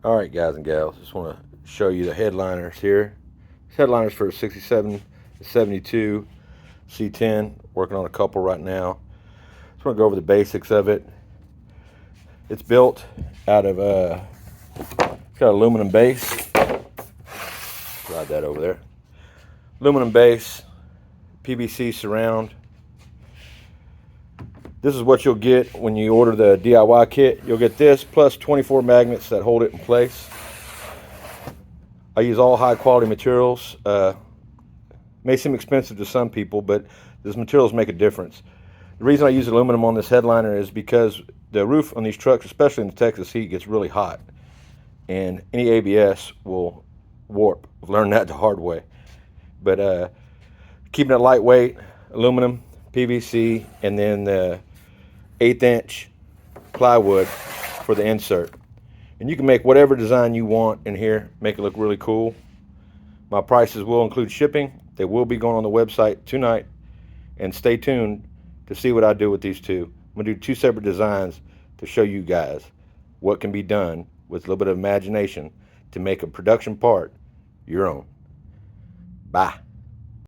All right, guys and gals, just want to show you the headliners here. These headliners for a 67 to 72 C10. Working on a couple right now. Just want to go over the basics of it. It's built out of it's got aluminum base. Slide that over there. Aluminum base, PVC surround. This is what you'll get when you order the DIY kit. You'll get this plus 24 magnets that hold it in place. I use all high quality materials. May seem expensive to some people, but these materials make a difference. The reason I use aluminum on this headliner is because the roof on these trucks, especially in the Texas heat, gets really hot, and any ABS will warp. I've learned that the hard way. But keeping it lightweight, aluminum, PVC, and then the 1/8 inch plywood for the insert. And you can make whatever design you want in here, make it look really cool. My prices will include shipping. They will be going on the website tonight, and stay tuned to see what I do with these two. I'm gonna do two separate designs to show you guys what can be done with a little bit of imagination to make a production part your own. Bye.